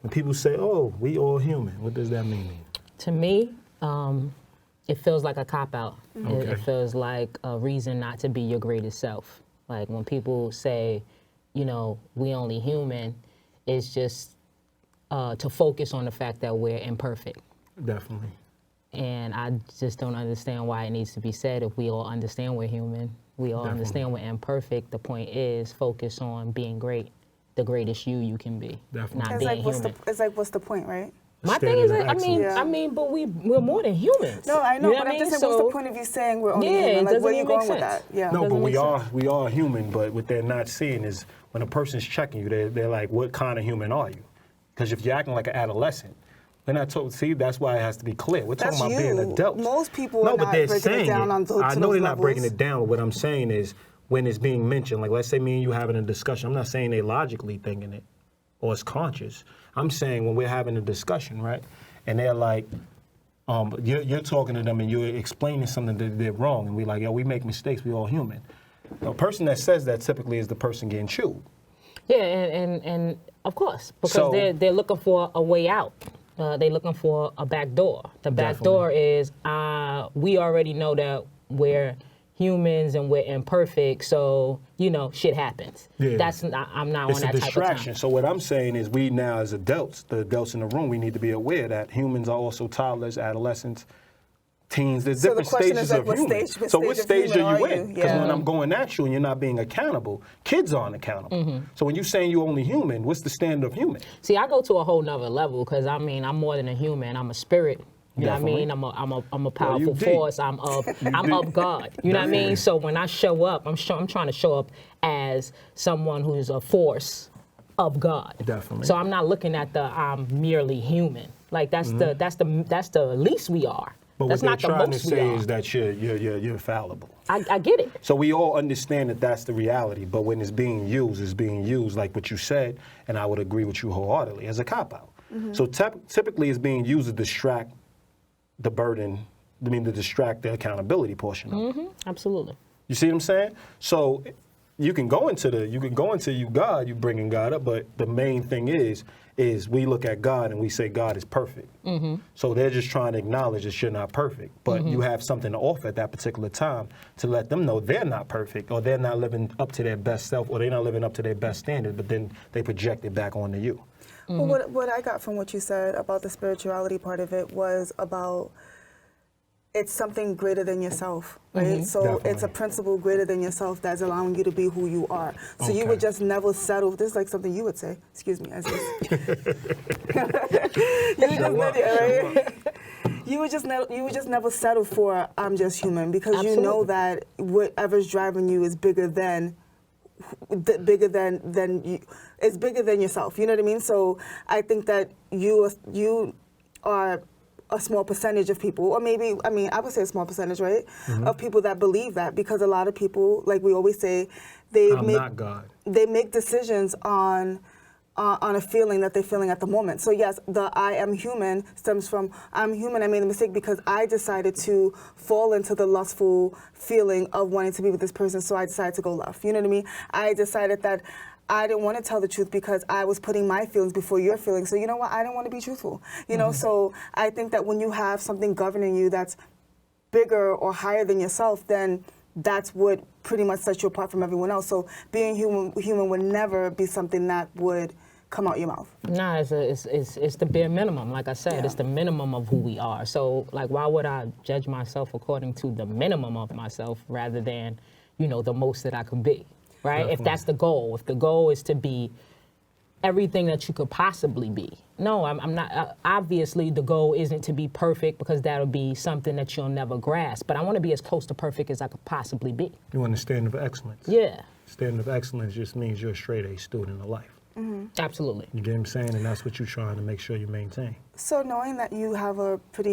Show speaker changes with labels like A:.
A: When people say, oh, we all human, what does that mean?
B: To me, it feels like a cop-out.
A: Okay.
B: It feels like a reason not to be your greatest self. Like when people say, you know, we only human, it's just to focus on the fact that we're imperfect.
A: Definitely.
B: And I just don't understand why it needs to be said. If we all understand we're human, we all understand we're imperfect. The point is focus on being great, the greatest you can be,
A: Definitely.
B: not
C: It's
B: being
C: like,
B: human.
C: it's like, what's the point, right?
B: My
A: Standard
B: thing is,
A: of
B: that,
A: excellence.
B: I mean, but we're more than humans.
C: No, I know,
B: You
C: but
B: what
C: I'm just
B: mean?
C: saying, what's the point of you saying we're only
B: Yeah,
C: human?
B: it
C: Like, where
B: doesn't
C: are you
B: even
C: going
B: make
C: with that?
B: sense.
C: Yeah.
A: No, but
B: Doesn't make
A: we are human, but what they're not seeing is when a person's checking you, they're like, what kind of human are you? Because if you're acting like an adolescent, we're not told, see, that's why it has to be clear. We're talking
C: That's
A: about being
C: you.
A: adults.
C: Most people
A: no,
C: are
A: but
C: not
A: they're
C: breaking it
A: saying
C: down on to
A: I know
C: those
A: they're not
C: levels.
A: breaking it down, but what I'm saying is when it's being mentioned, like let's say me and you having a discussion, I'm not saying they logically thinking it or it's conscious. I'm saying when we're having a discussion, right, and they're like, you're talking to them and you're explaining something that they're wrong, and we're like, yo, we make mistakes, we all human. The person that says that typically is the person getting chewed.
B: Yeah, and of course, because
A: So-
B: they're looking for a way out. They're looking for a back door. The back
A: Definitely.
B: door is we already know that we're humans and we're imperfect, so you know shit happens.
A: Yeah.
B: I'm not
A: It's
B: on
A: a
B: that type
A: distraction.
B: of time.
A: So what I'm saying is we now as adults, the adults in the room, we need to be aware that humans are also toddlers, adolescents, teens. There's
C: So the
A: different
C: question is
A: stages
C: like,
A: of
C: what
A: human.
C: stage- what
A: So what
C: stage of
A: stage are
C: human
A: you
C: are
A: in?
C: you?
A: Because
C: Yeah.
A: when I'm going at you and you're not being accountable, kids aren't accountable.
B: Mm-hmm.
A: So when you're saying you're only human, what's the standard of human?
B: See, I go to a whole nother level because I mean I'm more than a human. I'm a spirit. You
A: Definitely.
B: know what I mean? I'm a
A: you
B: powerful
A: deep.
B: force. I'm of God. You know what I mean? So when I show up, I'm trying to show up as someone who's a force of God.
A: Definitely.
B: So I'm not looking at the I'm merely human. Like that's the least we are.
A: But
B: That's
A: what
B: not
A: they're
B: the
A: trying to
B: most we
A: say
B: are.
A: is that you're fallible.
B: I get it.
A: So we all understand that that's the reality, but when it's being used like what you said, and I would agree with you wholeheartedly, as a cop-out. So typically it's being used to distract the burden, to distract the accountability portion of it.
B: Absolutely.
A: You see what I'm saying? So you can go into you God, you bringing God up, but the main thing is we look at God and we say God is perfect. So they're just trying to acknowledge that you're not perfect, but you have something to offer at that particular time to let them know they're not perfect, or they're not living up to their best self, or they're not living up to their best standard, but then they project it back onto you.
C: Well, what I got from what you said about the spirituality part of it was about it's something greater than yourself, right? So
A: Definitely.
C: it's a principle greater than yourself that's allowing you to be who you are. So you
A: Okay.
C: would just never settle. This is like something you would say. Excuse me, as is. You would just right? You would just never settle for I'm just human, because you know
B: Absolutely.
C: that whatever's driving you is bigger than you. It's bigger than yourself. You know what I mean? So I think that you are a small percentage of people, or maybe, I would say a small percentage, right, of people that believe that, because a lot of people, like we always say,
A: I'm not God.
C: they make decisions on a feeling that they're feeling at the moment. So yes, the I am human stems from I'm human, I made a mistake because I decided to fall into the lustful feeling of wanting to be with this person, so I decided to go left. You know what I mean? I decided that I didn't want to tell the truth because I was putting my feelings before your feelings. So you know what? I didn't want to be truthful. You know, so I think that when you have something governing you that's bigger or higher than yourself, then that's what pretty much sets you apart from everyone else. So being human would never be something that would come out your mouth.
B: Nah, it's the bare minimum. Like I said,
C: Yeah.
B: it's the minimum of who we are. So, like, why would I judge myself according to the minimum of myself rather than, the most that I could be, right?
A: Definitely.
B: If that's the goal. If the goal is to be everything that you could possibly be. No, I'm not. Obviously, the goal isn't to be perfect, because that'll be something that you'll never grasp. But I want to be as close to perfect as I could possibly be.
A: You want a standard of excellence.
B: Yeah,
A: Standard of excellence just means you're a straight A student of life.
B: absolutely.
A: You get what I'm saying? And that's what you're trying to make sure you maintain.
C: So knowing that you have a pretty